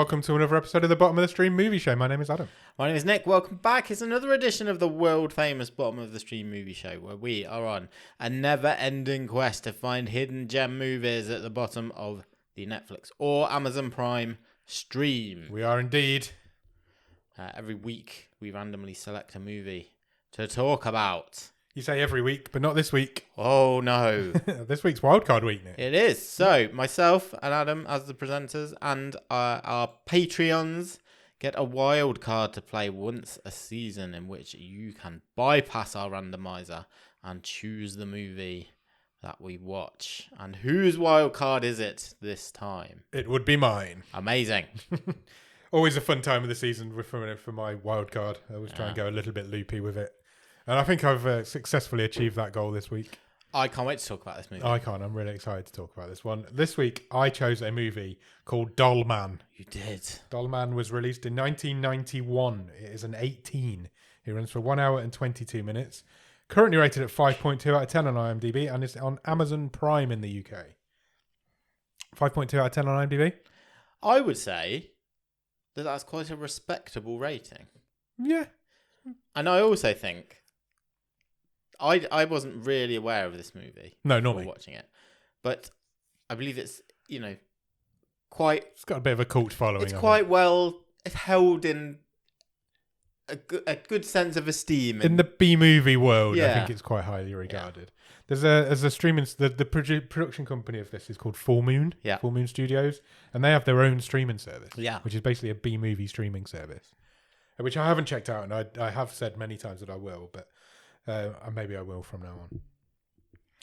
welcome to another episode of the Bottom of the Stream Movie Show. My name is Adam. My name is Nick. Welcome back. It's another edition of the world famous Bottom of the Stream Movie Show, where we are on a never-ending quest to find hidden gem movies at the bottom of the Netflix or Amazon Prime stream. We are indeed. Every week, we randomly select a movie to talk about. You say every week, but not this week. Oh, no. This week's wildcard week, Nick. It is. So, myself and Adam as the presenters and our Patreons get a wild card to play once a season in which you can bypass our randomizer and choose the movie that we watch. And whose wild card is it this time? It would be mine. Amazing. Always a fun time of the season for my wild card. I always try and go a little bit loopy with it. And I think I've successfully achieved that goal this week. I can't wait to talk about this movie. I can't. I'm really excited to talk about this one. This week, I chose a movie called Dollman. You did. Dollman was released in 1991. It is an 18. It runs for 1 hour and 22 minutes. Currently rated at 5.2 out of 10 on IMDb, and it's on Amazon Prime in the UK. 5.2 out of 10 on IMDb? I would say that that's quite a respectable rating. Yeah. And I also think I wasn't really aware of this movie. No, not me. Watching it. But I believe it's, quite... It's got a bit of a cult following. It's quite well... It's held in a good sense of esteem. In the B-movie world, Yeah. I think it's quite highly regarded. Yeah. There's a streaming... The production company of this is called Full Moon. Yeah. Full Moon Studios. And they have their own streaming service. Yeah. Which is basically a B-movie streaming service. Which I haven't checked out, and I have said many times that I will, but maybe I will from now on.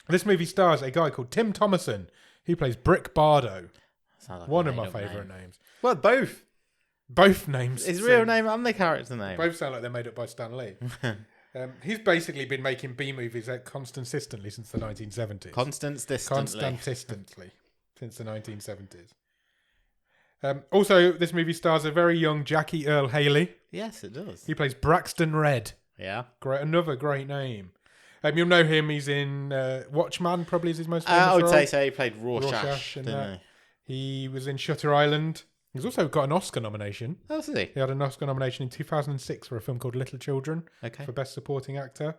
This movie stars a guy called Tim Thomerson. He plays Brick Bardo. Sounds like one of my favourite names. Well, both. Both names. His real name and the character name. Both sound like they're made up by Stan Lee. He's basically been making B-movies consistently since the 1970s. Constantly. Since the 1970s. Also, this movie stars a very young Jackie Earle Haley. Yes, it does. He plays Braxton Red. Yeah. Another great name. You'll know him. He's in Watchman, probably is his most famous role. I would say so. He played Rorschach didn't he was in Shutter Island. He's also got an Oscar nomination. Oh, did he? He had an Oscar nomination in 2006 for a film called Little Children for Best Supporting Actor.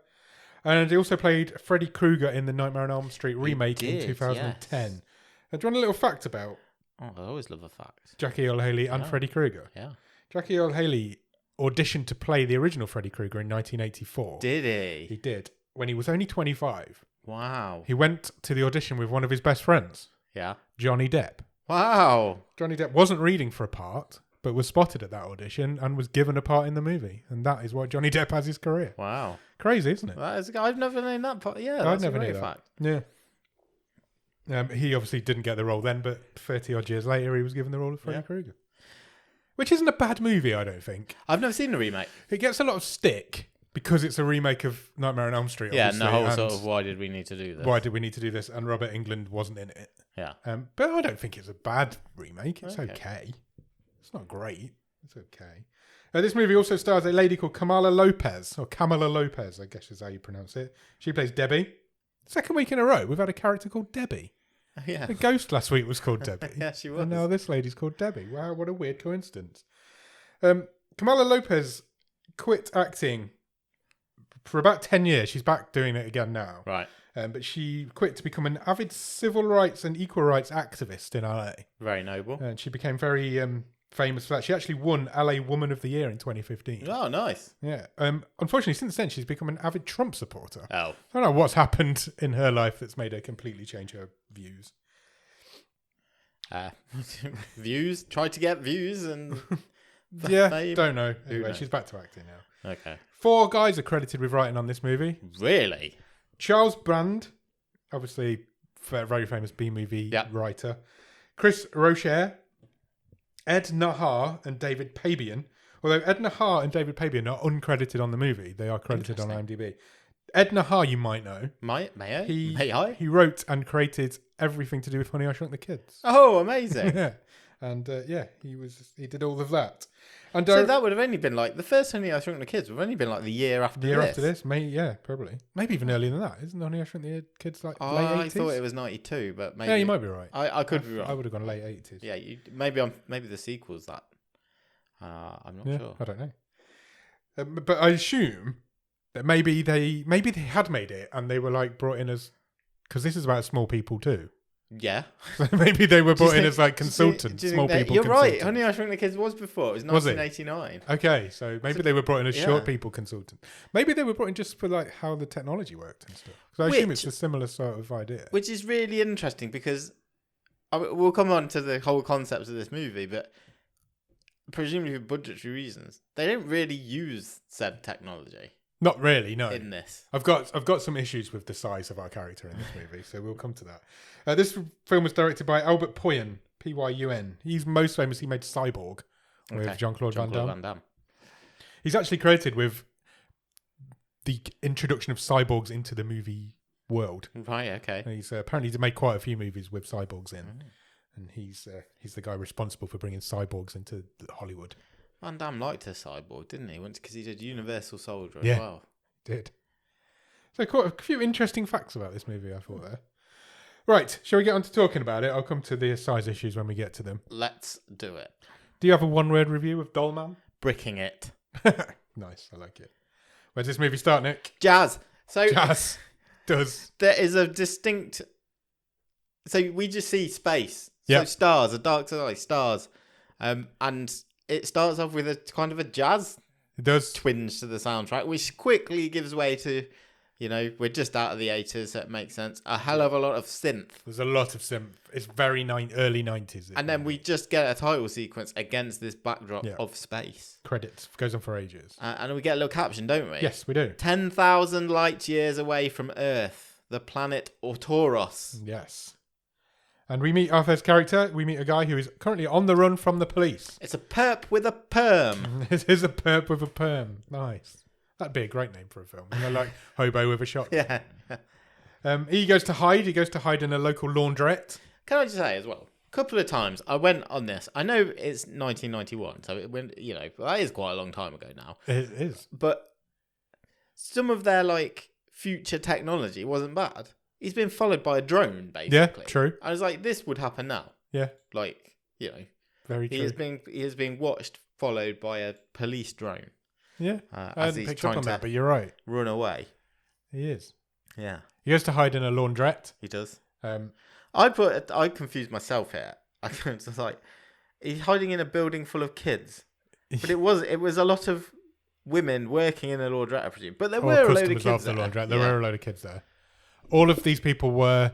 And he also played Freddy Krueger in the Nightmare on Elm Street remake in 2010. Yes. Do you want a little fact about I always love a fact. Jackie Earle Haley and Freddy Krueger? Yeah. Jackie Earle Haley auditioned to play the original Freddy Krueger in 1984. Did he? He did. When he was only 25. Wow. He went to the audition with one of his best friends. Yeah. Johnny Depp. Wow. Johnny Depp wasn't reading for a part, but was spotted at that audition and was given a part in the movie. And that is why Johnny Depp has his career. Wow. Crazy, isn't it? I've never known that part. Yeah, I've never known that. Fact. Yeah. He obviously didn't get the role then, but 30 odd years later, he was given the role of Freddy Krueger. Which isn't a bad movie, I don't think. I've never seen the remake. It gets a lot of stick because it's a remake of Nightmare on Elm Street. Yeah, and the whole sort of why did we need to do this? Why did we need to do this? And Robert Englund wasn't in it. Yeah. But I don't think it's a bad remake. It's okay. It's not great. It's okay. This movie also stars a lady called Kamala Lopez, or Kamala Lopez, I guess is how you pronounce it. She plays Debbie. Second week in a row, we've had a character called Debbie. Yeah. The ghost last week was called Debbie. Yeah, she was. And now this lady's called Debbie. Wow, what a weird coincidence. Kamala Lopez quit acting for about 10 years. She's back doing it again now. Right. But she quit to become an avid civil rights and equal rights activist in LA. Very noble. And she became very famous for that. She actually won LA Woman of the Year in 2015. Oh, nice. Yeah. Unfortunately, since then, she's become an avid Trump supporter. Oh. I don't know what's happened in her life that's made her completely change her views. Views? Tried to get views and... Yeah, don't know. Anyway, she's back to acting now. Okay. 4 guys are credited with writing on this movie. Really? Charles Brand, obviously a very famous B-movie writer. Chris Rocher, Ed Nahar, and David Pabian. Although Ed Nahar and David Pabian are uncredited on the movie. They are credited on IMDb. Ed Nahar, you might know. May I? He wrote and created everything to do with Honey, I Shrunk the Kids. Oh, amazing. Yeah. And he did all of that. And so that would have only been like the first Honey, I Shrunk the Kids would have only been like the year after this. Probably. Maybe even earlier than that. Isn't Honey, I Shrunk the Kids like late 80s? I thought it was 92, but maybe. Yeah, you might be right. I could be wrong. I would have gone late 80s. Yeah, maybe the sequel's that. I'm not sure. I don't know. But I assume that maybe they had made it and they were like brought in as, because this is about small people too. Yeah. So maybe they were brought in as like consultants, small people. You're right. Honey, I Shrunk the Kids was before. It was 1989. Okay, so maybe they were brought in as short people consultant. Maybe they were brought in just for like how the technology worked and stuff. Because I assume it's a similar sort of idea. Which is really interesting because we'll come on to the whole concept of this movie, but presumably for budgetary reasons, they don't really use said technology. Not really, no. In this, I've got some issues with the size of our character in this movie, so we'll come to that. This film was directed by Albert Pyun, Pyun. He's most famous. He made Cyborg with Jean-Claude Van Damme. He's actually credited with the introduction of cyborgs into the movie world. Right. Okay. And he's apparently made quite a few movies with cyborgs in, and he's the guy responsible for bringing cyborgs into Hollywood. Van Damme liked a cyborg, didn't he? Because he did Universal Soldier as well. He did. So quite a few interesting facts about this movie, I thought there. Right, shall we get on to talking about it? I'll come to the size issues when we get to them. Let's do it. Do you have a one-word review of Dollman? Bricking it. Nice, I like it. Where's this movie start, Nick? Jazz. Jazz. Does. There is a distinct... So we just see space. So stars, a dark side, stars. And it starts off with a kind of a jazz twinge to the soundtrack, which quickly gives way to, we're just out of the 80s, so it makes sense. A hell of a lot of synth. There's a lot of synth. It's very early 90s. And then we just get a title sequence against this backdrop of space. Credits. Goes on for ages. And we get a little caption, don't we? Yes, we do. 10,000 light years away from Earth, the planet Autoros. Yes. And we meet our first character. We meet a guy who is currently on the run from the police. It's a perp with a perm. It is a perp with a perm. Nice. That'd be a great name for a film. Like Hobo with a Shotgun. Yeah. He goes to hide. He goes to hide in a local laundrette. Can I just say as well, a couple of times I went on this. I know it's 1991, so it went, that is quite a long time ago now. It is. But some of their future technology wasn't bad. He's been followed by a drone, basically. Yeah, true. I was like, this would happen now. Yeah. Very true. He is being watched, followed by a police drone. Yeah. As he's picked trying up on to that, but you're right. run away. He is. Yeah. He goes to hide in a laundrette. He does. I confused myself here. I was just like, he's hiding in a building full of kids. But it was a lot of women working in a laundrette, I presume. But there were a load of kids there. There were a load of kids there. All of these people were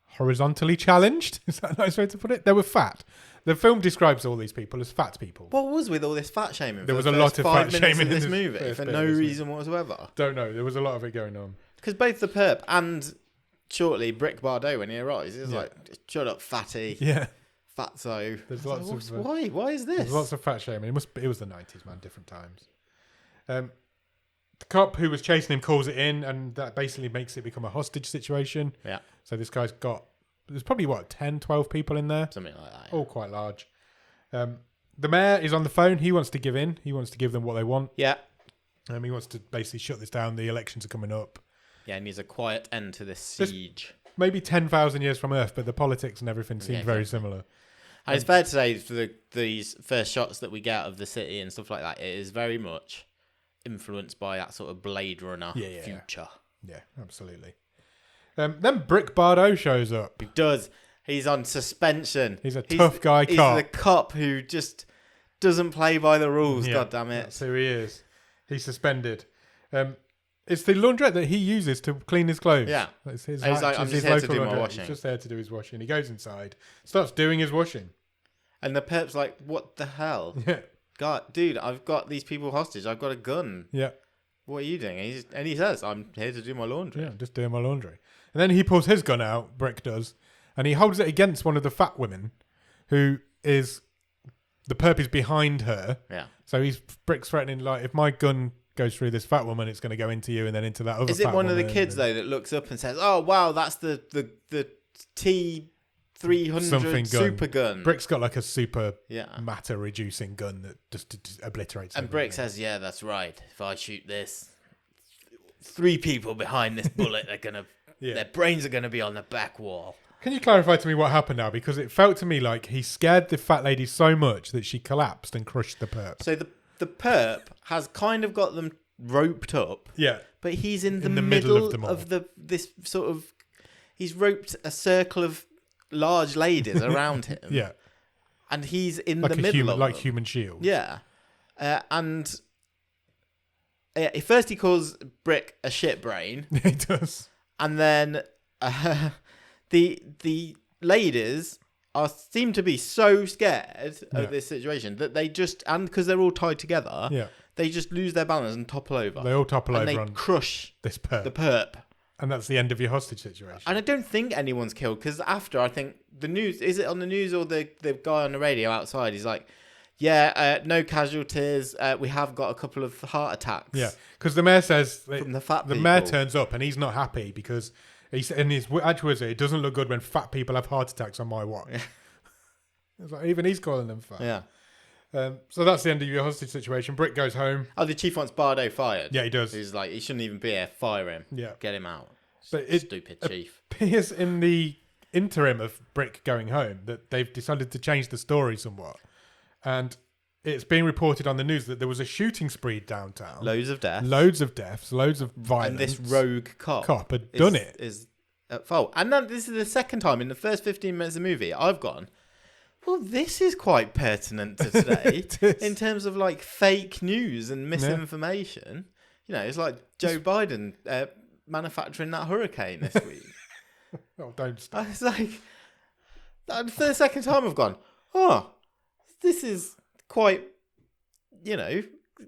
horizontally challenged. Is that a nice way to put it? They were fat. The film describes all these people as fat people. What was with all this fat shaming? There was a lot of fat shaming in this movie for no reason whatsoever. Don't know. There was a lot of it going on. Because both the perp and shortly Brick Bardot, when he arrives, he's like, "Shut up, fatty." Yeah. Fatso. There's lots of why? Why is this? There's lots of fat shaming. It was the 90s, man. Different times. The cop who was chasing him calls it in, and that basically makes it become a hostage situation. Yeah. So this guy's got... There's probably, 10, 12 people in there? Something like that. All quite large. The mayor is on the phone. He wants to give in. He wants to give them what they want. Yeah. He wants to basically shut this down. The elections are coming up. Yeah, and needs a quiet end to this siege. Maybe 10,000 years from Earth, but the politics and everything seem very similar. And it's fair to say for these first shots that we get of the city and stuff like that, it is very much influenced by that sort of Blade Runner future. Yeah, absolutely. Then Brick Bardot shows up. He does. He's on suspension. He's a tough guy cop. He's the cop who just doesn't play by the rules, God damn it. That's who he is. He's suspended. It's the laundrette that he uses to clean his clothes. Yeah. It's his he's like, I'm just here to do my washing. He's just there to do his washing. He goes inside, starts doing his washing. And the perp's like, what the hell? Yeah. God, dude, I've got these people hostage. I've got a gun. Yeah. What are you doing? And he says, I'm here to do my laundry. Yeah, I'm just doing my laundry. And then he pulls his gun out, Brick does, and he holds it against one of the fat women who is... The perp is behind her. Yeah. So Brick's threatening, like, if my gun goes through this fat woman, it's going to go into you and then into that other fat woman. Is it one of the kids, though, that looks up and says, oh, wow, that's the T300 super gun? Brick's got like a super matter reducing gun that just obliterates and everything. Brick says, yeah, that's right. If I shoot this, 3 people behind this bullet are going to... Their brains are going to be on the back wall. Can you clarify to me what happened now? Because it felt to me like he scared the fat lady so much that she collapsed and crushed the perp. So the perp has kind of got them roped up. Yeah. But he's in the middle of this sort of... He's roped a circle of large ladies around him. Yeah. And he's in like the middle of like them. human shield. Yeah. First he calls Brick a shit brain. He does. And then the ladies seem to be so scared of this situation that they just... And because they're all tied together... Yeah. They just lose their balance and topple over. They all topple over and they crush this perp. The perp. And that's the end of your hostage situation. And I don't think anyone's killed because after, I think the news... Is it on the news or the guy on the radio outside? He's like, no casualties. We have got a couple of heart attacks. Yeah, because the mayor says... From the fat people. The mayor turns up and he's not happy because... In his actual words, it doesn't look good when fat people have heart attacks on my watch. It's like, even he's calling them fat. Yeah. So that's the end of your hostage situation. Brick goes home. Oh, the chief wants Bardo fired. Yeah, he does. He's like, he shouldn't even be here. Fire him. Yeah. Get him out. But Stupid chief. It appears in the interim of Brick going home that they've decided to change the story somewhat. And it's being reported on the news that there was a shooting spree downtown. Loads of deaths. Loads of deaths. Loads of violence. And this rogue cop had done it. Is at fault. And then this is the second time in the first 15 minutes of the movie I've gone, well, this is quite pertinent to today in terms of like fake news and misinformation. You know, it's like Joe Biden manufacturing that hurricane this week. Oh, don't stop. I was like, for the second time I've gone, oh, this is quite,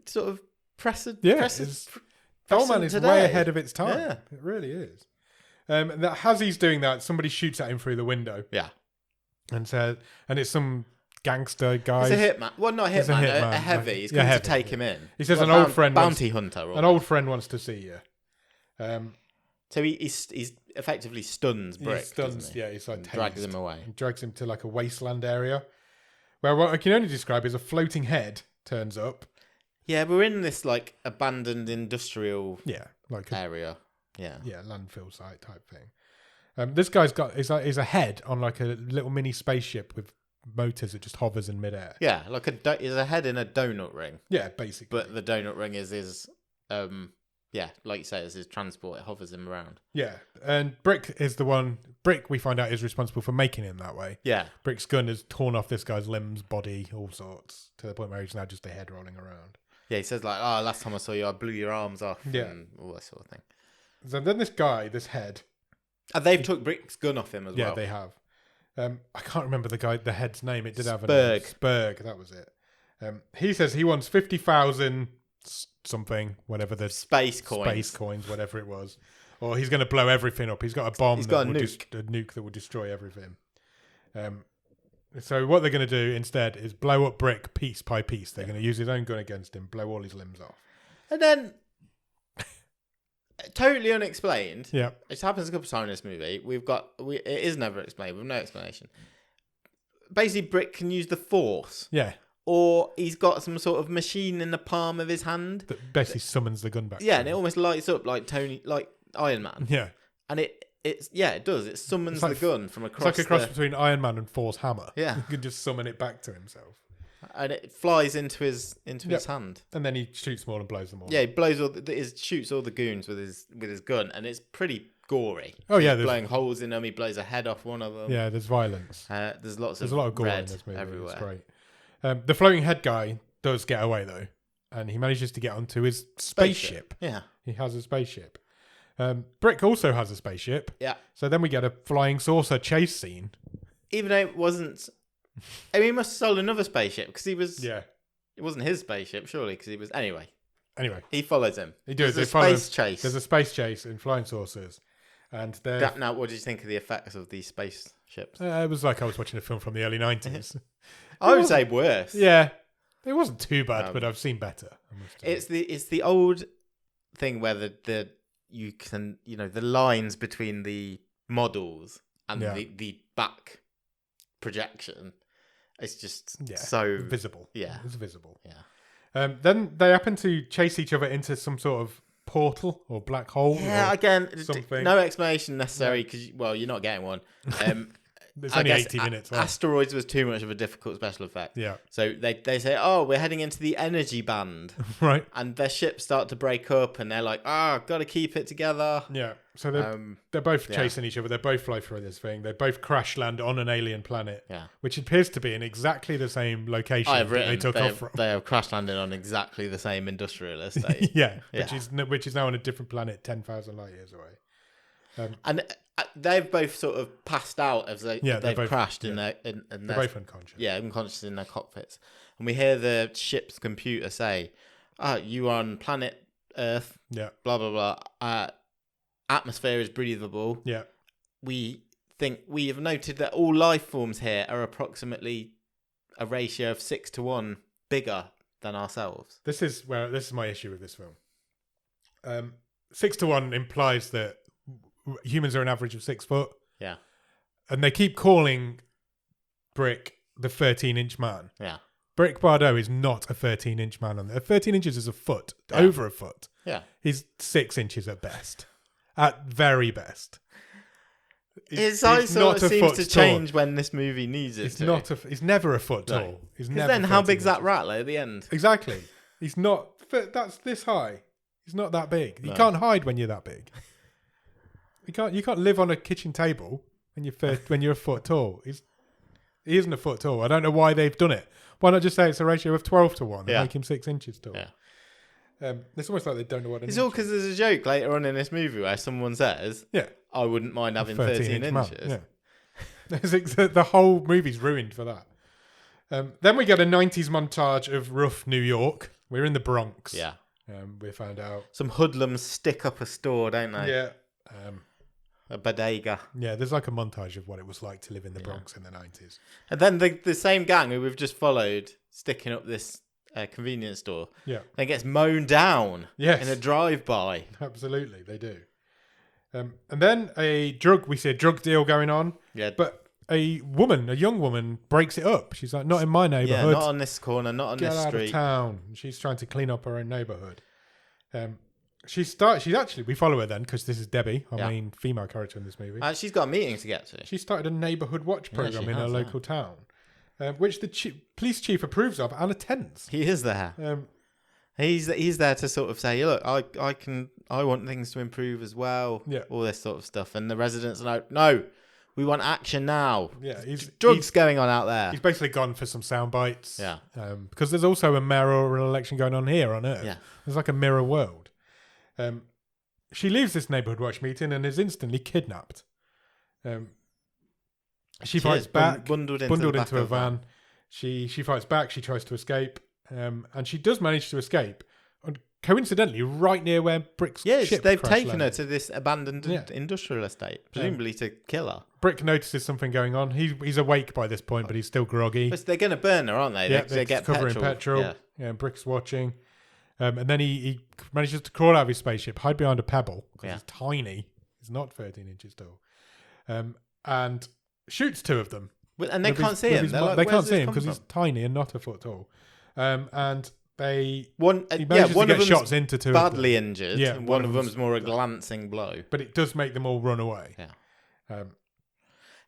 sort of precedent. Yeah, Dollman is way ahead of its time. Yeah. It really is. As he's doing that, somebody shoots at him through the window. Yeah. And it's some gangster guy. It's a hitman. Well, not a hitman, a heavy. He's going to take him in. He says an old friend... Bounty hunter. An old friend wants to see you. So he's effectively stuns Brick. He stuns, yeah. He's like drags him away. He drags him to like a wasteland area where what I can only describe is a floating head turns up. Yeah, we're in this like abandoned industrial area. Yeah, landfill site type thing. This guy's got is a head on like a little mini spaceship with motors that just hovers in midair. Yeah, like is a head in a donut ring. Yeah, basically. But the donut ring is his like you say, is his transport. It hovers him around. Yeah, and Brick is the one. Brick, we find out, is responsible for making him that way. Yeah, Brick's gun has torn off this guy's limbs, body, all sorts, to the point where he's now just a head rolling around. Yeah, he says like, "Oh, last time I saw you, I blew your arms off." Yeah, and all that sort of thing. So then this head. And they've took Brick's gun off him as well. Yeah, they have. I can't remember the head's name. It did have a name. Spurg, that was it. He says he wants 50,000 something, whatever the space coins, whatever it was, or he's going to blow everything up. He's got a bomb. He's got a nuke that will destroy everything. So what they're going to do instead is blow up Brick piece by piece. They're going to use his own gun against him, blow all his limbs off, and then. Totally unexplained. Yeah, it happens a couple of times in this movie. It is never explained with no explanation. Basically, Brick can use the Force. Yeah, or he's got some sort of machine in the palm of his hand that basically summons the gun back. Yeah, and it almost lights up like Iron Man. Yeah, and it does. It summons the gun from across. It's like a cross between Iron Man and Thor's hammer. Yeah, you can just summon it back to himself. And it flies into his hand, and then he shoots them all and blows them all. Yeah, he blows shoots all the goons with his gun, and it's pretty gory. Oh yeah, he's blowing holes in them. He blows a head off one of them. Yeah, there's violence. There's a lot of gore in this movie everywhere. It's great. The floating head guy does get away though, and he manages to get onto his spaceship. Yeah, he has a spaceship. Brick also has a spaceship. Yeah. So then we get a flying saucer chase scene. Even though it wasn't. I mean, he must have sold another spaceship because he was. Yeah. It wasn't his spaceship, surely, because he was. Anyway, he follows him. He does. There's a space chase. There's a space chase in flying saucers, and now, what did you think of the effects of these spaceships? It was like I was watching a film from the early 90s. I would say worse. Yeah, it wasn't too bad, but I've seen better. It's the old thing where the lines between the models and the back projection. It's just so visible. Yeah, it's visible. Yeah. Then they happen to chase each other into some sort of portal or black hole. Yeah, or again, something. no explanation necessary because, well, you're not getting one. It's only 80 minutes long. Asteroids was too much of a difficult special effect. Yeah. So they say, oh, we're heading into the energy band. Right. And their ships start to break up and they're like, got to keep it together. Yeah. So they're both chasing each other. They both fly through this thing. They both crash land on an alien planet. Yeah. Which appears to be in exactly the same location they took off from. They have crash landed on exactly the same industrial estate. Yeah. Which is now on a different planet 10,000 light years away. And they've both sort of passed out as they've both, crashed in their... they're both unconscious. Yeah, unconscious in their cockpits. And we hear the ship's computer say, you are on planet Earth, blah, blah, blah. Atmosphere is breathable. Yeah. We have noted that all life forms here are approximately a ratio of 6-1 bigger than ourselves. This is my issue with this film. 6-1 implies that humans are an average of 6 foot. Yeah. And they keep calling Brick the 13-inch man. Yeah. Brick Bardot is not a 13-inch man on there. 13 inches is a foot, over a foot. Yeah. He's 6 inches at best. At very best. His size sort of seems to change when this movie needs it to. He's never a foot tall. He's never. Then how big's that rattler at the end? Exactly. He's not. That's this high. He's not that big. You can't hide when you're that big. You can't live on a kitchen table when you're a foot tall. He isn't a foot tall. I don't know why they've done it. Why not just say it's a ratio of 12-1 and make him 6 inches tall? Yeah. It's almost like they don't know what it is. It's all because there's a joke later on in this movie where someone says, I wouldn't mind having 13 inches. Yeah. The whole movie's ruined for that. Then we get a 90s montage of rough New York. We're in the Bronx. Yeah. We found out. Some hoodlums stick up a store, don't they? Yeah. A bodega. Yeah, there's like a montage of what it was like to live in the Bronx in the 90s. And then the same gang who we've just followed sticking up this convenience store then gets mown down in a drive-by. Absolutely, they do. And then we see a drug deal going on. Yeah. But a young woman breaks it up. She's like, not in my neighborhood. Yeah, not on this corner, not on this street. Get out of town. She's trying to clean up her own neighborhood. We follow her then because this is Debbie, our main female character in this movie. She's got a meeting to get to. She started a neighborhood watch program in her local town, which the police chief approves of and attends. He is there. He's there to sort of say, look, I want things to improve as well. Yeah. All this sort of stuff, and the residents are like, no, we want action now. Yeah, drugs going on out there. He's basically gone for some sound bites. Yeah. Because there's also a mayoral election going on here on Earth. Yeah. There's like a mirror world. She leaves this neighborhood watch meeting and is instantly kidnapped. She fights back, bundled into a van. She fights back. She tries to escape, and she does manage to escape. And coincidentally, right near where Brick's ship they've crash taken landed. her to this abandoned industrial estate, presumably to kill her. Brick notices something going on. He's awake by this point, but he's still groggy. But they're going to burn her, aren't they? Yeah, they get covering petrol. Yeah, Brick's watching. And then he manages to crawl out of his spaceship, hide behind a pebble, because he's tiny. He's not 13 inches tall. And shoots 2 of them. And they can't see him. They can't see him because he's tiny and not a foot tall. And he manages to get shots into 2 badly of them. Injured. Yeah, and one of them's more a glancing blow. But it does make them all run away. Yeah.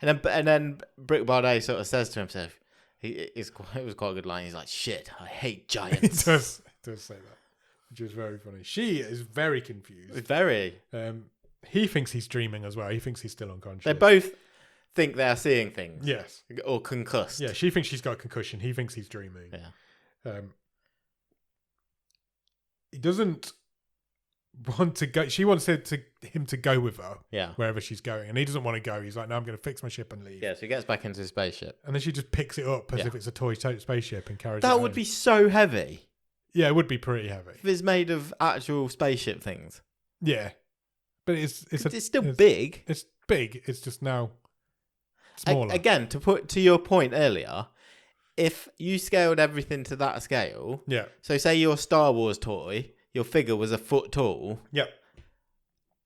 And then Brick Bardot sort of says to himself, it was quite a good line. He's like, shit, I hate giants. He does say that. Which is very funny. She is very confused. Very. He thinks he's dreaming as well. He thinks he's still unconscious. They both think they're seeing things. Yes. Or concussed. Yeah, she thinks she's got a concussion. He thinks he's dreaming. Yeah. He doesn't want to go. She wants him to go with her. Yeah. Wherever she's going. And he doesn't want to go. He's like, no, I'm going to fix my ship and leave. Yeah, so he gets back into his spaceship. And then she just picks it up as if it's a toy spaceship and carries it That home. would be so heavy. Yeah, it would be pretty heavy. If it's made of actual spaceship things. Yeah. But it's still big. It's big. It's just now smaller. Again, to put to your point earlier, if you scaled everything to that scale, so say your Star Wars toy, your figure was a foot tall. Yep.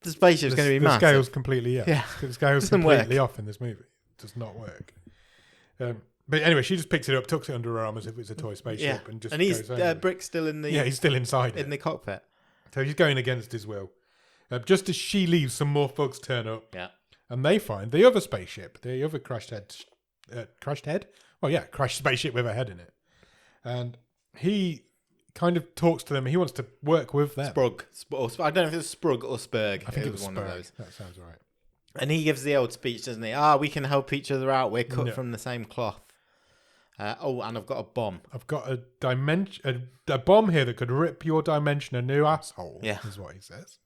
The spaceship's going to be massive. The scale's completely The scale's completely off in this movie. It does not work. But anyway, she just picks it up, tucks it under her arm as if it's a toy spaceship, and just. And he's goes Brick's still in the. Yeah, he's still inside in the cockpit. So he's going against his will. Just as she leaves, some more thugs turn up. Yeah. And they find the other spaceship, the other crashed head. Crashed head? Well, yeah, crashed spaceship with a head in it. And he kind of talks to them. He wants to work with them. Sprug. I don't know if it's Sprug or Spurg. I think it was one Spurg. of those. That sounds right. And he gives the old speech, doesn't he? We can help each other out. We're cut from the same cloth. And I've got a bomb. I've got a bomb here that could rip your dimension a new asshole. Yeah. Is what he says.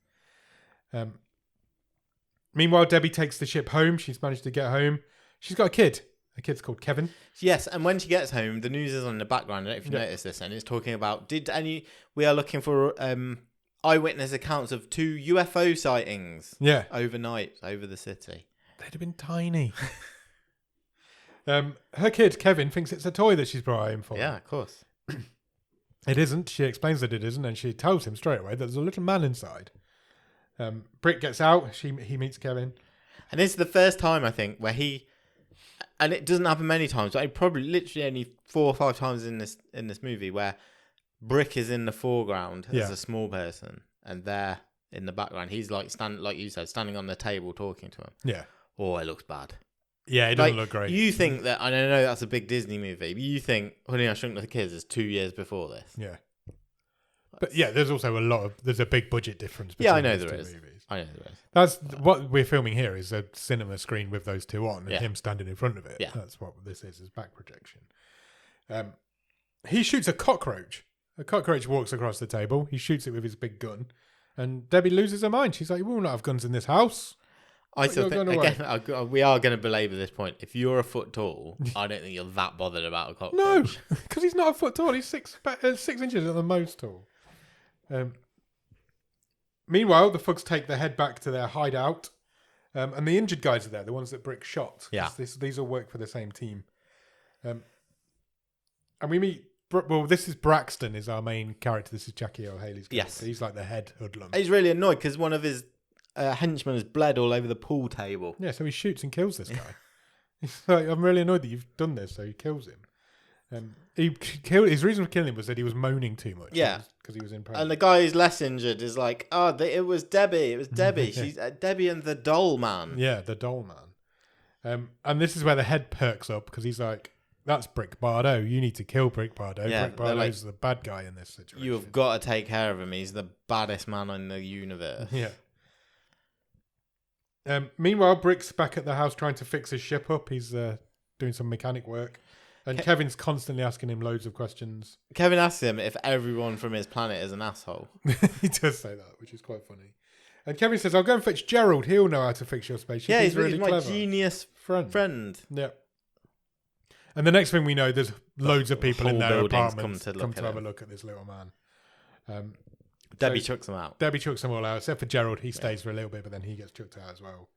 Meanwhile, Debbie takes the ship home. She's managed to get home. She's got a kid. The kid's called Kevin. Yes, and when she gets home, the news is on in the background. I don't know if you noticed this, and it's talking about we are looking for eyewitness accounts of 2 UFO sightings. Yeah, overnight over the city. They'd have been tiny. Her kid Kevin thinks it's a toy that she's brought home for. Yeah, of course. It isn't. She explains that it isn't, and she tells him straight away that there's a little man inside. Brick gets out. He meets Kevin, and this is the first time I think where and it doesn't happen many times, but probably literally only 4 or 5 times in this movie where Brick is in the foreground as a small person, and there in the background he's like standing on the table talking to him. Yeah. Oh, it looks bad. Yeah, it doesn't look great. You think that I know that's a big Disney movie, but you think Honey, I Shrunk the Kids is 2 years before this. Yeah. But yeah, there's also there's a big budget difference between I know these there two is. movies. I know there is. That's what we're filming here is a cinema screen with those two on and Yeah. him standing in front of it. Yeah. That's what this is back projection. He shoots a cockroach. A cockroach walks across the table. He shoots it with his big gun. And Debbie loses her mind. She's like, we will not have guns in this house. I still think, again, we are going to belabor this point. If you're a foot tall, I don't think you're that bothered about a cockroach. No, because he's not a foot tall. He's 6 inches at the most tall. Meanwhile, the thugs take their head back to their hideout. And the injured guys are there, the ones that Brick shot. Yeah. These all work for the same team. And we meet... this is Braxton, is our main character. This is Jackie Earle Haley's character. Yes. He's like the head hoodlum. He's really annoyed because one of his henchmen has bled all over the pool table. Yeah, so he shoots and kills this guy. He's like, I'm really annoyed that you've done this, so he kills him. His reason for killing him was that he was moaning too much. Yeah. Because he was in pain. And the guy who's less injured is like, it was Debbie. It was Debbie. She's Debbie and the Dollman. Yeah, the Dollman. And this is where the head perks up because he's like, that's Brick Bardo. You need to kill Brick Bardo. Yeah, Brick Bardo's the bad guy in this situation. You have got to take care of him. He's the baddest man in the universe. Yeah. Meanwhile, Brick's back at the house trying to fix his ship up. He's doing some mechanic work. And Kevin's constantly asking him loads of questions. Kevin asks him if everyone from his planet is an asshole. He does say that, which is quite funny. And Kevin says, I'll go and fetch Gerald. He'll know how to fix your spaceship. Yeah, he's really my clever. genius friend. Yeah. And the next thing we know, there's loads of people in their apartments come to have a look at this little man. Debbie chucks them out. Debbie chucks them all out, except for Gerald. He stays for a little bit, but then he gets chucked out as well.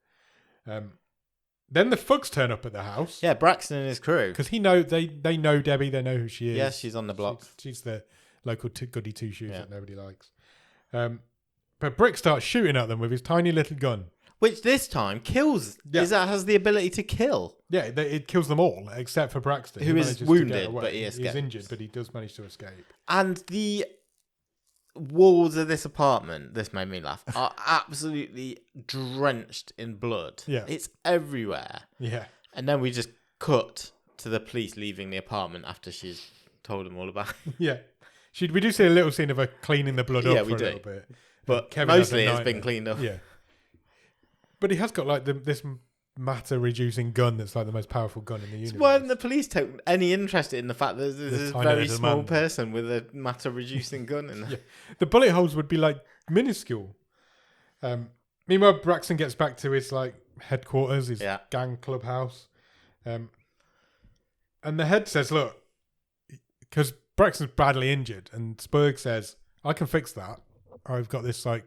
Then the thugs turn up at the house. Yeah, Braxton and his crew. Because they know Debbie. They know who she is. Yeah, she's on the block. She's the local goody two-shoes that nobody likes. But Brick starts shooting at them with his tiny little gun. Which this time kills. Yeah. Has the ability to kill. Yeah, it kills them all, except for Braxton. Who is wounded, but he escapes. He's injured, but he does manage to escape. And the walls of this apartment, this made me laugh, are absolutely drenched in blood. Yeah. It's everywhere. Yeah. And then we just cut to the police leaving the apartment after she's told them all about it. Yeah. We do see a little scene of her cleaning the blood up for a little bit. But mostly it's been cleaned up. Yeah. But he has got like this matter-reducing gun that's like the most powerful gun in the universe. Why didn't the police take any interest in the fact that there's this very small person with a matter-reducing gun in there? Yeah. The bullet holes would be like minuscule. Meanwhile, Braxton gets back to his like headquarters, his gang clubhouse, and the head says, "Look, because Braxton's badly injured, and Spurg says I can fix that. I've got this like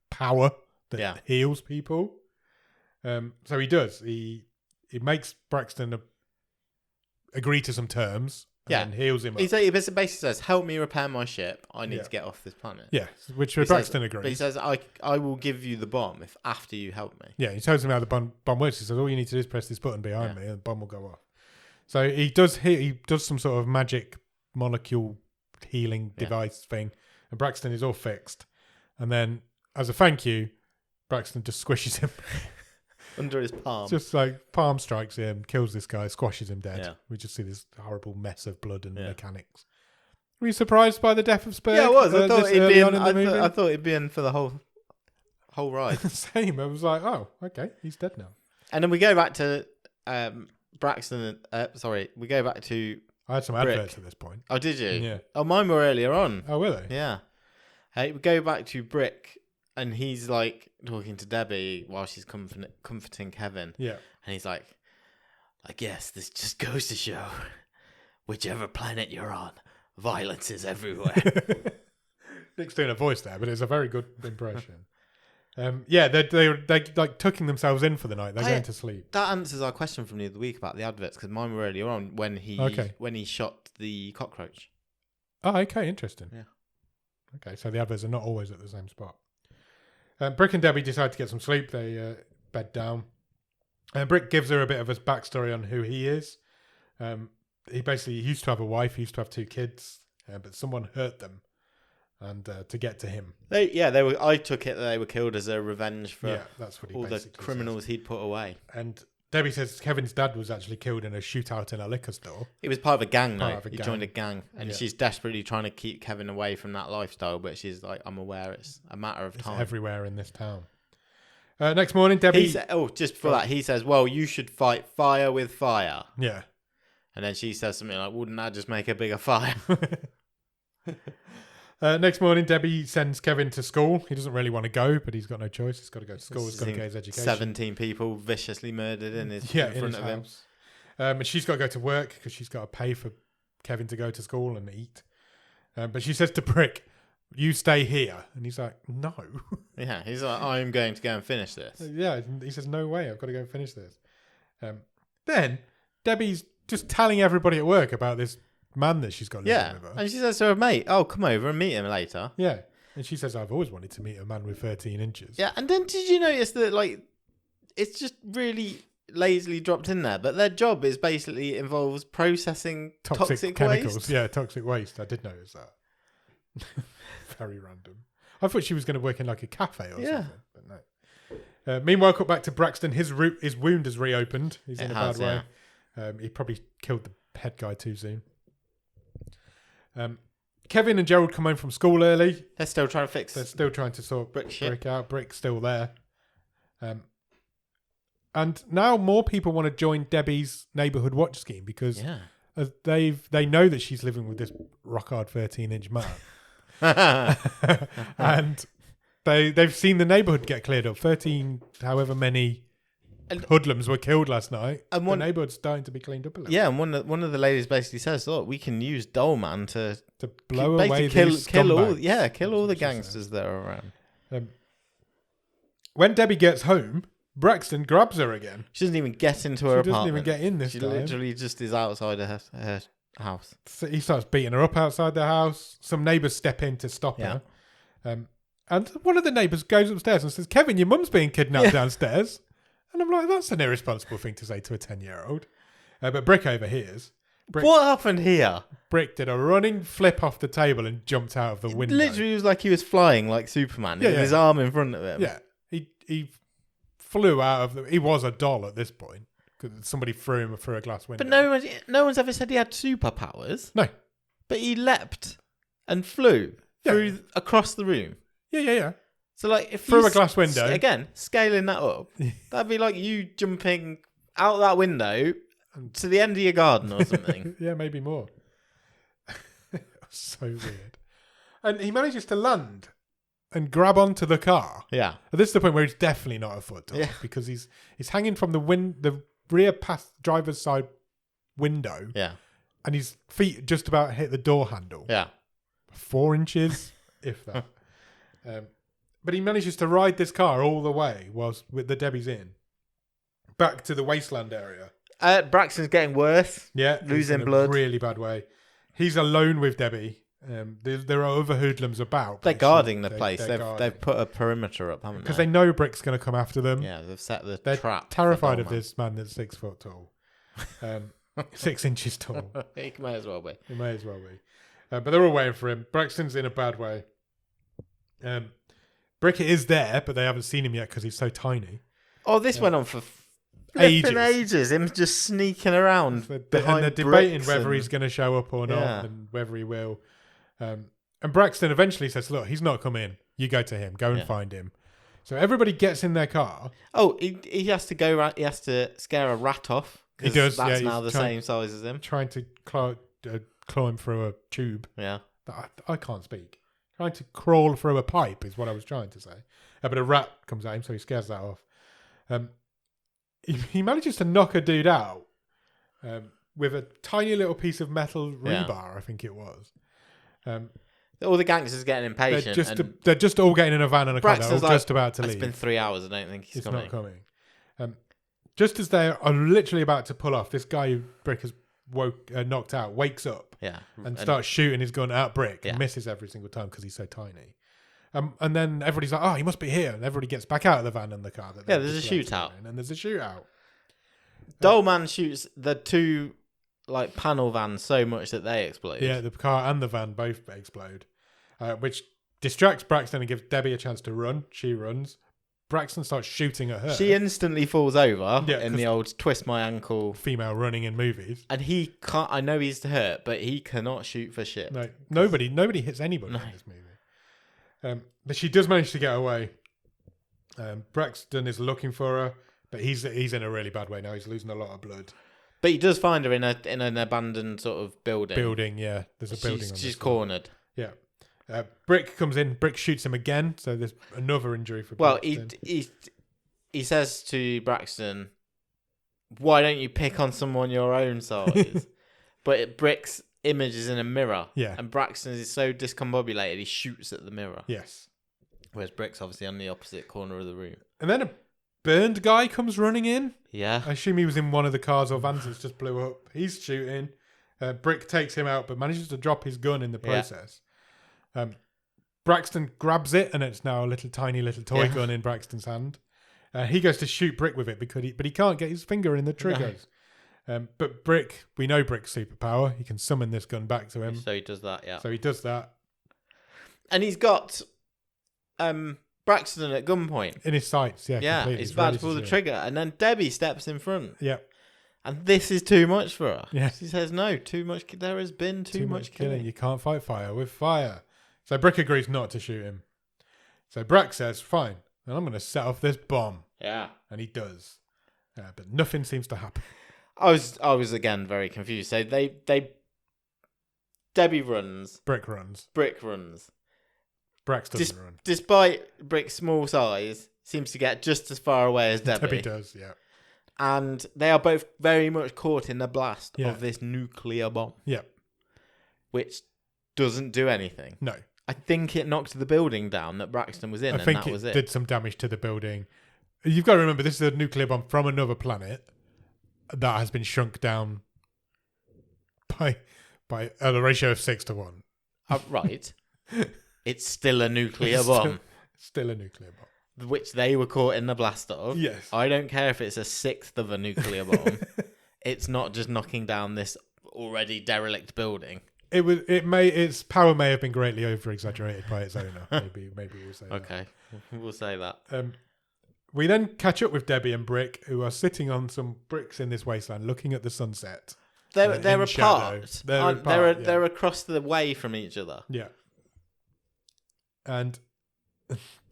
power that heals people." So he does. He makes Braxton agree to some terms and heals him up. He basically says, help me repair my ship. I need to get off this planet. Yeah, which Braxton agrees. But he says, I will give you the bomb after you help me. Yeah, he tells him how the bomb works. He says, all you need to do is press this button behind me and the bomb will go off. So he does some sort of magic molecule healing device thing. And Braxton is all fixed. And then, as a thank you, Braxton just squishes him. Under his palm. Just like palm strikes him, kills this guy, squashes him dead. Yeah. We just see this horrible mess of blood and mechanics. Were you surprised by the death of Spurg? Yeah, I was. I thought he'd be in. I thought he'd be in for the whole ride. Same. I was like, oh, okay, he's dead now. And then we go back to Braxton. We go back to. I had some adverts at this point. Oh, did you? Yeah. Oh, mine were earlier on. Oh, were they? Yeah. We go back to Brick, and he's like talking to Debbie while she's comforting Kevin. Yeah. And he's like, I guess this just goes to show, whichever planet you're on, violence is everywhere. Nick's doing a voice there, but it's a very good impression. They're like tucking themselves in for the night. They're going to sleep. That answers our question from the other week about the adverts, because mine were earlier on when he shot the cockroach. Oh, okay, interesting. Yeah. Okay, so the adverts are not always at the same spot. Brick and Debbie decide to get some sleep. They bed down. Brick gives her a bit of a backstory on who he is. He basically used to have a wife, he used to have 2 kids, but someone hurt them, and to get to him. I took it that they were killed as a revenge for that's what he all the criminals he'd put away. And Debbie says Kevin's dad was actually killed in a shootout in a liquor store. He was part of a gang, though. He joined a gang, and she's desperately trying to keep Kevin away from that lifestyle, but she's like, I'm aware it's a matter of time. It's everywhere in this town. Next morning, Debbie... just for that, he says, well, you should fight fire with fire. Yeah. And then she says something like, wouldn't that just make a bigger fire? Next morning, Debbie sends Kevin to school. He doesn't really want to go, but he's got no choice. He's got to go to school. He's got to get his education. 17 people viciously murdered in front of him. And she's got to go to work because she's got to pay for Kevin to go to school and eat. But she says to Brick, you stay here. And he's like, no. Yeah, he's like, I'm going to go and finish this. Yeah, he says, no way, I've got to go and finish this. Then Debbie's just telling everybody at work about this man that she's got living with her. And she says to her mate, oh, come over and meet him later. Yeah. And she says, I've always wanted to meet a man with 13 inches. Yeah, and then did you notice that, like, it's just really lazily dropped in there, but their job is basically involves processing toxic chemicals. Waste. Yeah, toxic waste. I did notice that. Very random. I thought she was going to work in like a cafe or something, but no. Meanwhile, cut back to Braxton. His wound has reopened. He's in a bad way. He probably killed the head guy too soon. Kevin and Gerald come home from school early. They're still trying to fix. They're still trying to sort Brick out. Brick's still there. And now more people want to join Debbie's neighbourhood watch scheme because they know that she's living with this rock hard 13-inch man. And they've seen the neighbourhood get cleared up. 13, however many hoodlums were killed last night. And the neighbourhood's starting to be cleaned up a little. Yeah, and one of the ladies basically says, "Look, we can use Dollman to blow away kill all the gangsters that are around." When Debbie gets home, Braxton grabs her again. She doesn't even get into her apartment. She doesn't even get in this time. She literally just is outside her house. So he starts beating her up outside the house. Some neighbours step in to stop her. And one of the neighbours goes upstairs and says, Kevin, your mum's being kidnapped downstairs. And I'm like, that's an irresponsible thing to say to a 10-year-old. But Brick overhears. What happened here? Brick did a running flip off the table and jumped out of the window. Literally, it was like he was flying like Superman with his arm in front of him. Yeah, he flew out of the... He was a doll at this point. Because somebody threw him through a glass window. But no one's ever said he had superpowers. No. But he leapt and flew across the room. Yeah. So, like, if through a glass window. Again, scaling that up, that'd be like you jumping out that window to the end of your garden or something. Yeah, maybe more. So weird. And he manages to land and grab onto the car. Yeah. And this is the point where he's definitely not a foot tall because he's hanging from the rear driver's side window. Yeah. And his feet just about hit the door handle. Yeah. 4 inches, if that. But he manages to ride this car all the way whilst with the Debbie's in. Back to the wasteland area. Braxton's getting worse. Yeah. Losing blood. In a really bad way. He's alone with Debbie. There are other hoodlums about. They're guarding the place. They've put a perimeter up, haven't they? Because they know Brick's going to come after them. Yeah, they've set the They're trap. Terrified of this man that's 6 foot tall. 6 inches tall. He may as well be. He may as well be. But they're all waiting for him. Braxton's in a bad way. Brick is there, but they haven't seen him yet because he's so tiny. Oh, this went on for ages. Him just sneaking around behind and they're debating bricks whether he's going to show up or not, and whether he will. And Braxton eventually says, "Look, he's not come in. You go to him. Go and find him." So everybody gets in their car. Oh, he has to go. He has to scare a rat off. He does. That's now the same size as him. Trying to claw him through a tube. Yeah. I can't speak. Trying to crawl through a pipe is what I was trying to say. But a rat comes at him, so he scares that off. He manages to knock a dude out with a tiny little piece of metal rebar, I think it was. All the gangsters are getting impatient. They're just all getting in a van and a car. They're all just about to leave. It's been 3 hours. I don't think he's coming. It's not coming. Just as they are literally about to pull off, this guy who Brick has knocked out wakes up and starts shooting his gun at Brick and misses every single time because he's so tiny. And then everybody's like, "Oh, he must be here," and everybody gets back out of the van and the car. There's a shootout. And there's a shootout. Dollman shoots the two panel vans so much that they explode. Yeah, the car and the van both explode, which distracts Braxton and gives Debbie a chance to run. She runs. Braxton starts shooting at her. She instantly falls over in the old twist my ankle. Female running in movies. And he can't. I know he's hurt, but he cannot shoot for shit. No, nobody hits anybody in this movie. But she does manage to get away. Braxton is looking for her, but he's in a really bad way now. He's losing a lot of blood. But he does find her in an abandoned sort of building. Yeah. There's a building. She's cornered. Yeah. Brick comes in. Brick shoots him again. So there's another injury for Braxton. Well, he says to Braxton, "Why don't you pick on someone your own size?" But Brick's image is in a mirror. Yeah. And Braxton is so discombobulated, he shoots at the mirror. Yes. Whereas Brick's obviously on the opposite corner of the room. And then a burned guy comes running in. Yeah. I assume he was in one of the cars or vans that just blew up. He's shooting. Brick takes him out, but manages to drop his gun in the process. Braxton grabs it, and it's now a tiny little toy gun in Braxton's hand. He goes to shoot Brick with it, but he can't get his finger in the triggers. But Brick, we know Brick's superpower. He can summon this gun back to him. So he does that, yeah. So he does that. And he's got Braxton at gunpoint. In his sights, yeah. Yeah, completely. he's about to pull the trigger. And then Debbie steps in front. Yeah. And this is too much for her. Yeah. She says, no, too much. There has been too much killing. You can't fight fire with fire. So Brick agrees not to shoot him. So Brack says, fine, then I'm going to set off this bomb. Yeah. And he does. But nothing seems to happen. I was again very confused. So Debbie runs. Brick runs. Brax doesn't run. Despite Brick's small size, seems to get just as far away as Debbie. Debbie does, yeah. And they are both very much caught in the blast of this nuclear bomb. Yeah. Which doesn't do anything. No. I think it knocked the building down that Braxton was in, I think it did some damage to the building. You've got to remember, this is a nuclear bomb from another planet that has been shrunk down by a ratio of 6-1. Right. It's still a nuclear bomb. Still a nuclear bomb. Which they were caught in the blast of. Yes. I don't care if it's a sixth of a nuclear bomb. It's not just knocking down this already derelict building. Its power may have been greatly over exaggerated by its owner. Maybe we'll say that. Okay, we'll say that. We then catch up with Debbie and Brick, who are sitting on some bricks in this wasteland, looking at the sunset. They're apart. They're Yeah. across the way from each other. Yeah. And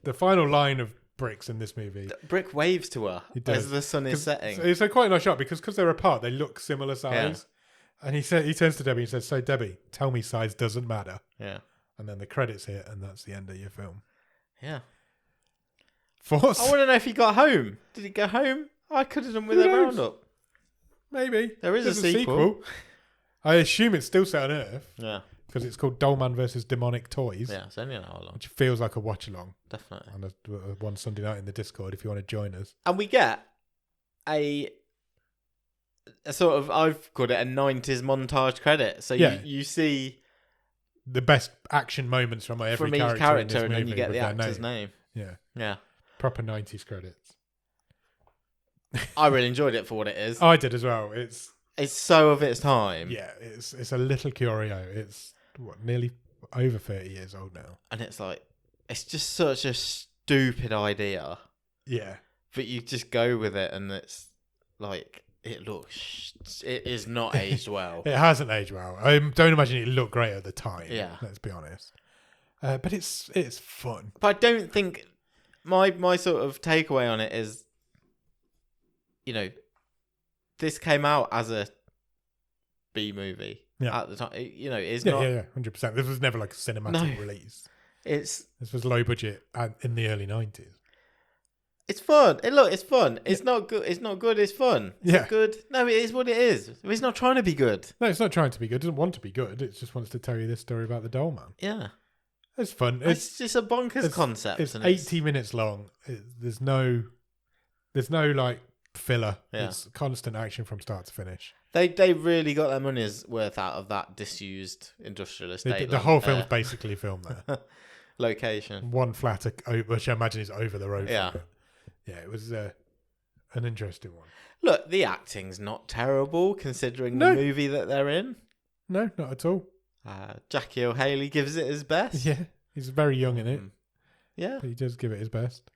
the final line of Bricks in this movie, Brick waves to her as the sun is setting. It's a quite nice shot because they're apart, they look similar size. Yeah. And he turns to Debbie and says, "So Debbie, tell me size doesn't matter." Yeah. And then the credits hit, and that's the end of your film. Yeah. Force. I want to know if he got home. Did he go home? I could have done with a roundup. Maybe. There's a sequel. I assume it's still set on Earth. Yeah. Because it's called Dollman versus Demonic Toys. Yeah, it's only an hour long. Which feels like a watch along. Definitely. And one Sunday night in the Discord if you want to join us. And we get a sort of, I've called it a 90s montage credit. So you see the best action moments from every each character in this and movie then you get the with actor's name. Yeah. Yeah. Proper 90s credits. I really enjoyed it for what it is. I did as well. It's so of its time. Yeah, it's a little curio. It's nearly over 30 years old now. And it's like, it's just such a stupid idea. Yeah. But you just go with it, and it's like it is not aged well. It hasn't aged well. I don't imagine it looked great at the time. Yeah. Let's be honest. But it's fun. But I don't think my sort of takeaway on it is, this came out as a B movie at the time. It's not. Yeah, 100%. This was never like a cinematic release. This was low budget in the early 90s. It's fun. It's fun. It's not good. It's not good. It's fun. It's good. No, it is what it is. It's not trying to be good. No, it's not trying to be good. It doesn't want to be good. It just wants to tell you this story about the Dollman. Yeah. It's fun. It's just a bonkers concept. It's 80 minutes long. There's no like filler. Yeah. It's constant action from start to finish. They really got their money's worth out of that disused industrial estate. The whole film was basically filmed there. Location. One flat, which I imagine is over the road. Yeah. Yeah, it was an interesting one. Look, the acting's not terrible considering the movie that they're in. No, not at all. Jackie O'Haley gives it his best. Yeah, he's very young in it. Yeah. But he does give it his best.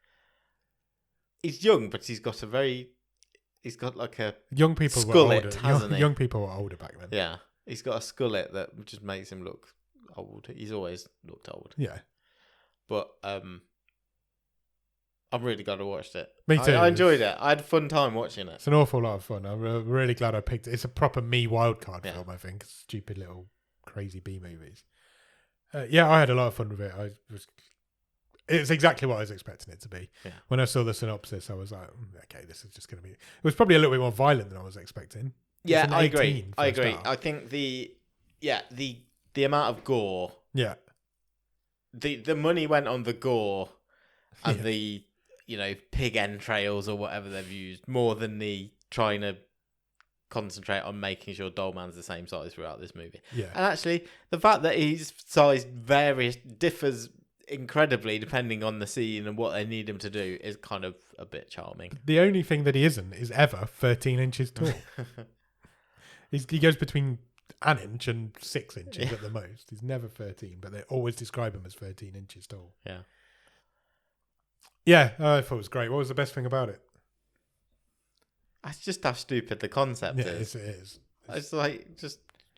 He's young, but he's got like a young people skullet, were older. hasn't he? Young people were older back then. Yeah, he's got a skullet that just makes him look old. He's always looked old. Yeah, but I'm really glad I watched it. Me too. I enjoyed it. I had a fun time watching it. It's an awful lot of fun. I'm really glad I picked it. It's a proper me wildcard film, I think. Stupid little crazy B movies. I had a lot of fun with it. It's exactly what I was expecting it to be. Yeah. When I saw the synopsis, I was like, okay, this is just going to be... It was probably a little bit more violent than I was expecting. Yeah, I agree. I think the amount of gore... Yeah. The money went on the gore and the, pig entrails or whatever they've used more than the trying to concentrate on making sure Dollman's the same size throughout this movie. Yeah. And actually, the fact that his size differs incredibly depending on the scene and what they need him to do is kind of a bit charming. The only thing that he isn't is ever 13 inches tall. He goes between an inch and 6 inches at the most. He's never 13, but they always describe him as 13 inches tall. Yeah. Yeah, I thought it was great. What was the best thing about it? That's just how stupid the concept is. It is. It's like,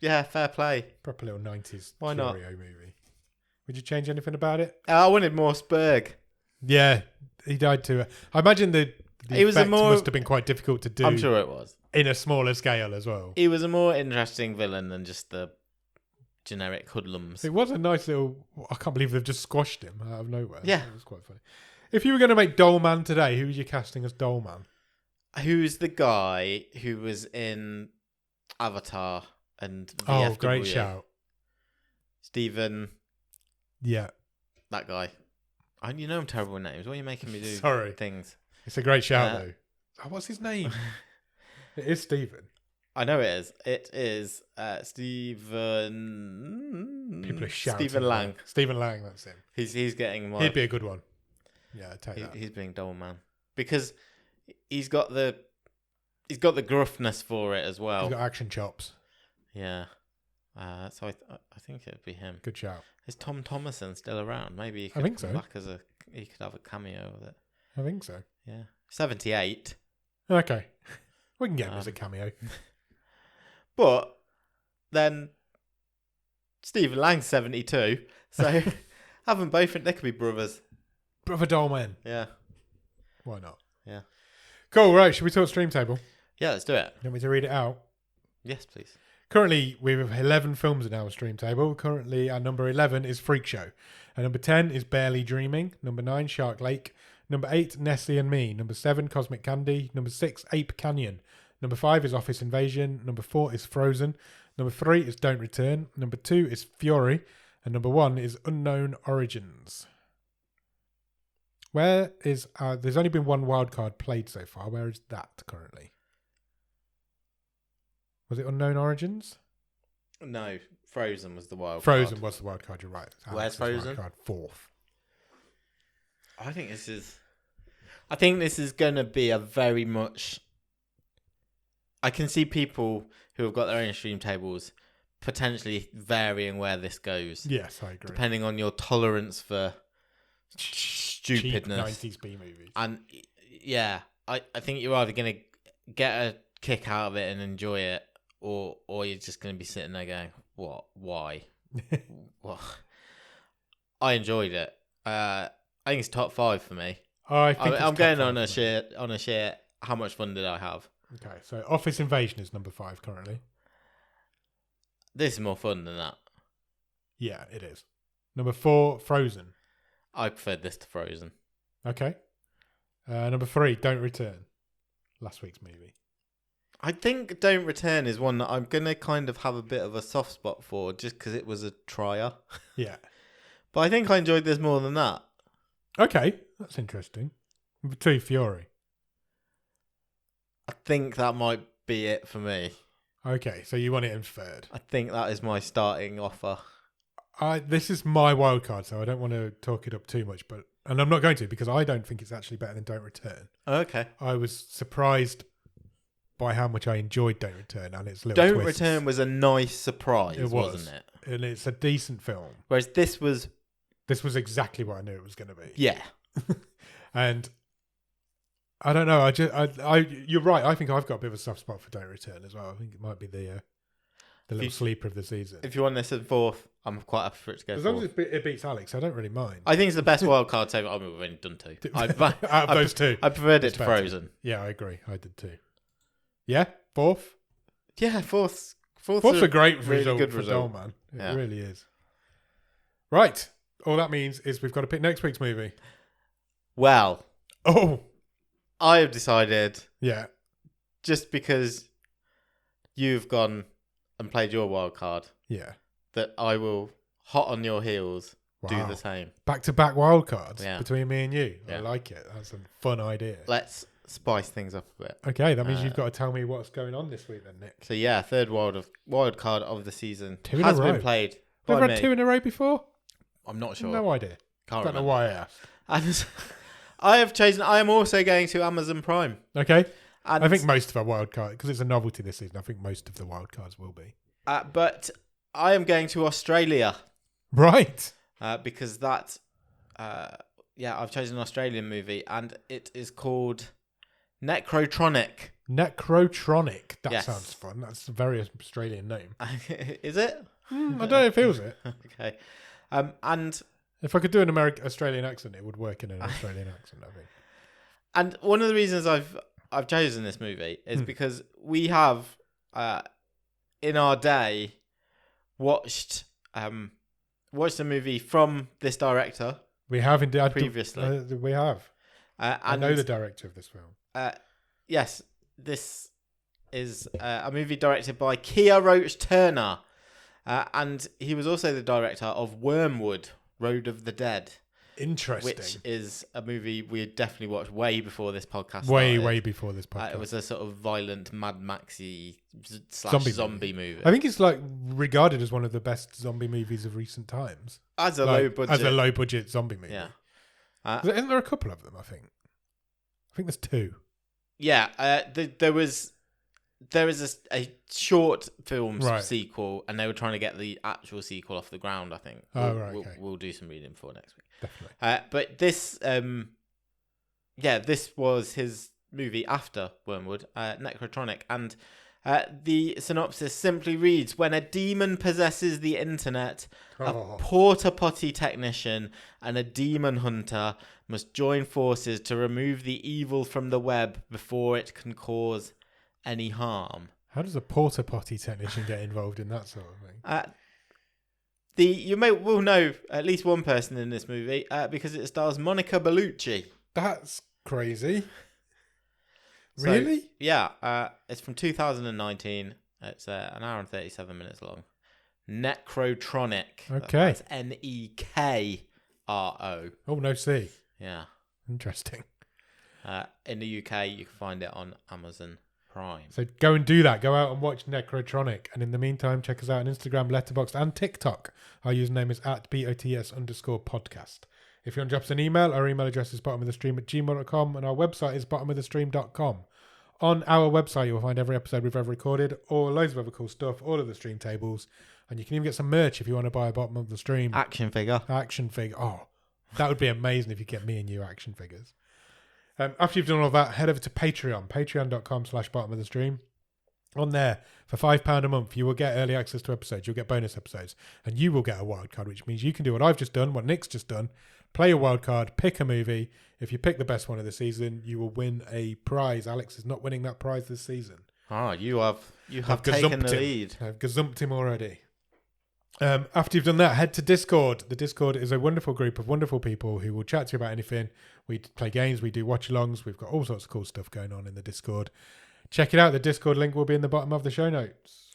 fair play. Proper little 90s Why not? Curio movie. Would you change anything about it? I wanted more Spurg. Yeah, he died too. I imagine the effect must have been quite difficult to do. I'm sure it was. In a smaller scale as well. He was a more interesting villain than just the generic hoodlums. It was a nice little... I can't believe they've just squashed him out of nowhere. Yeah. It was quite funny. If you were going to make Dollman today, who was you casting as Dollman? Who's the guy who was in Avatar and VFW? Oh, great shout. Stephen... Yeah. That guy. I'm terrible with names. Why are you making me do things? It's a great shout, though. Oh, what's his name? It is Stephen. I know it is. It is Stephen... People are shouting. Stephen Lang. Stephen Lang, that's him. He's getting more... He'd be a good one. Yeah, I'd take that. He's being Dollman. Because he's got the gruffness for it as well. He's got action chops. Yeah. So I think it'd be him. Good shout. Is Tim Thomerson still around? Maybe he could I think so. come back he could have a cameo with it. I think so. Yeah. 78. Okay. We can get him as a cameo. But then Stephen Lang's 72. So have them both, they could be brothers. Brother Dollman. Yeah. Why not? Yeah. Cool, right. Should we talk stream table? Yeah, let's do it. You want me to read it out? Yes, please. Currently, we have 11 films in our stream table. Currently, our number 11 is Freak Show. Our number 10 is Barely Dreaming. Number 9, Shark Lake. Number 8, Nessie and Me. Number 7, Cosmic Candy. Number 6, Ape Canyon. Number 5 is Office Invasion. Number 4 is Frozen. Number 3 is Don't Return. Number 2 is Fury. And number 1 is Unknown Origins. Where is... there's only been one wildcard played so far. Where is that currently? Was it Unknown Origins? No, Frozen was the wild Frozen card. was the wild card, you're right. Where's Frozen? Card 4th. I think this is going to be a very much... I can see people who have got their own stream tables potentially varying where this goes. Yes, I agree. Depending on your tolerance for stupidness. Cheap 90s B movies. And yeah, I think you're either going to get a kick out of it and enjoy it, or you're just going to be sitting there going, what? Why? What? I enjoyed it. I think it's top 5 for me. I'm going on a sheer. How much fun did I have? Okay, so Office Invasion is number 5 currently. This is more fun than that. Yeah, it is. Number 4, Frozen. I preferred this to Frozen. Okay. Number 3, Don't Return. Last week's movie. I think Don't Return is one that I'm going to kind of have a bit of a soft spot for just because it was a trier. Yeah. But I think I enjoyed this more than that. Okay, that's interesting. Number 2, Fury. I think that might be it for me. Okay, so you want it in third. I think that is my starting offer. This is my wild card, so I don't want to talk it up too much, and I'm not going to because I don't think it's actually better than Don't Return. Okay. I was surprised by how much I enjoyed Don't Return and its little Don't twists. Return was a nice surprise, wasn't it? And it's a decent film. Whereas this was exactly what I knew it was going to be. Yeah. And I don't know. You're right. I think I've got a bit of a soft spot for Don't Return as well. I think it might be the little sleeper of the season. If you want this at 4th, I'm quite happy for it to go. As long as it beats Alex, I don't really mind. I think it's the best wild card so far. I mean, we've only done 2. Out of those 2, I preferred it to Frozen. Yeah, I agree. I did too. Yeah, 4th. Yeah, 4th. Fourth's a great really result good for result. Dollman. It really is. Right. All that means is we've got to pick next week's movie. Well. Oh. I have decided. Yeah. Just because you've gone and played your wild card. Yeah. That I will, hot on your heels, do the same. Back-to-back wild cards between me and you. Yeah. I like it. That's a fun idea. Let's spice things up a bit. Okay, that means you've got to tell me what's going on this week then, Nick. So yeah, third wild card of the season 2 in a row. has been played by me. Never had 2 in a row before? I'm not sure. No idea. Don't know why I asked. And I have chosen, I am also going to Amazon Prime. Okay. And I think most of our wild card, because it's a novelty this season, I think most of the wild cards will be. But I am going to Australia. Right. Because that, I've chosen an Australian movie and it is called Necrotronic. Necrotronic. That sounds fun. That's a very Australian name. Is it? I don't know if it feels it. Okay. And if I could do an Australian accent, it would work in an Australian accent, I think. And one of the reasons I've chosen this movie is because we have, in our day, watched a movie from this director. We have indeed previously. We have. I know the director of this film. Yes, this is a movie directed by Kia Roach Turner, and he was also the director of Wormwood: Road of the Dead. Interesting. Which is a movie we definitely watched way before this podcast started. Way before this podcast. It was a sort of violent Mad Maxy / zombie movie. I think it's regarded as one of the best zombie movies of recent times. As a low budget zombie movie. Yeah. Isn't there a couple of them, I think? I think there's 2. Yeah. There is a short film sequel, and they were trying to get the actual sequel off the ground, I think. We'll do some reading for next week. Definitely. But this, this was his movie after Wormwood, Necrotronic. And the synopsis simply reads, when a demon possesses the internet, a porta potty technician and a demon hunter must join forces to remove the evil from the web before it can cause any harm. How does a porta potty technician get involved in that sort of thing? You will know at least one person in this movie because it stars Monica Bellucci. That's crazy. Really? It's from 2019. It's an hour and 37 minutes long. Necrotronic. Okay. That's Nekro. Oh, no C. Yeah. Interesting. In the UK, you can find it on Amazon Prime. So go and do that. Go out and watch Necrotronic. And in the meantime, check us out on Instagram, Letterboxd, and TikTok. Our username is @BOTS_podcast. If you want to drop us an email, our email address is bottomofthestream@gmail.com, and our website is bottomofthestream.com. On our website, you'll find every episode we've ever recorded, or loads of other cool stuff, all of the stream tables, and you can even get some merch if you want to buy a Bottom of the Stream action figure. Oh, That would be amazing if you get me and you action figures. After you've done all that, head over to Patreon, patreon.com/bottomofthestream. On there, for £5 a month, you will get early access to episodes, you'll get bonus episodes, and you will get a wild card, which means you can do what I've just done, what Nick's just done, play a wild card, pick a movie. If you pick the best one of the season, you will win a prize. Alex is not winning that prize this season. Oh, you have taken the lead. I've gazumped him already. After you've done that, head to Discord. The Discord is a wonderful group of wonderful people who will chat to you about anything. We play games, we do watch-alongs, we've got all sorts of cool stuff going on in the Discord. Check it out. The Discord link will be in the bottom of the show notes.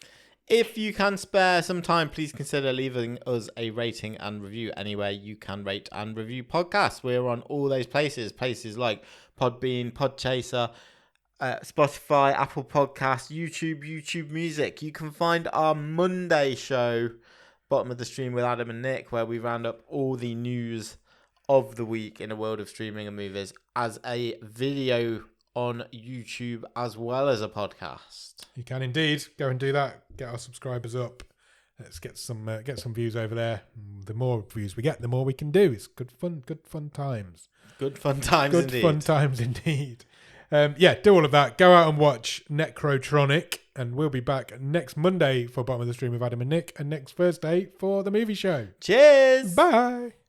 If you can spare some time, please consider leaving us a rating and review anywhere you can rate and review podcasts. We're on all those places like Podbean, Podchaser, Spotify, Apple Podcasts, YouTube Music. You can find our Monday show, Bottom of the Stream with Adam and Nick, where we round up all the news of the week in the world of streaming and movies as a video on YouTube as well as a podcast. You can indeed go and do that. Get our subscribers up. Let's get some views over there. The more views we get, the more we can do. It's good fun times. Good fun times indeed. Do all of that. Go out and watch Necrotronic, and we'll be back next Monday for Bottom of the Stream with Adam and Nick, and next Thursday for the movie show. Cheers. Bye.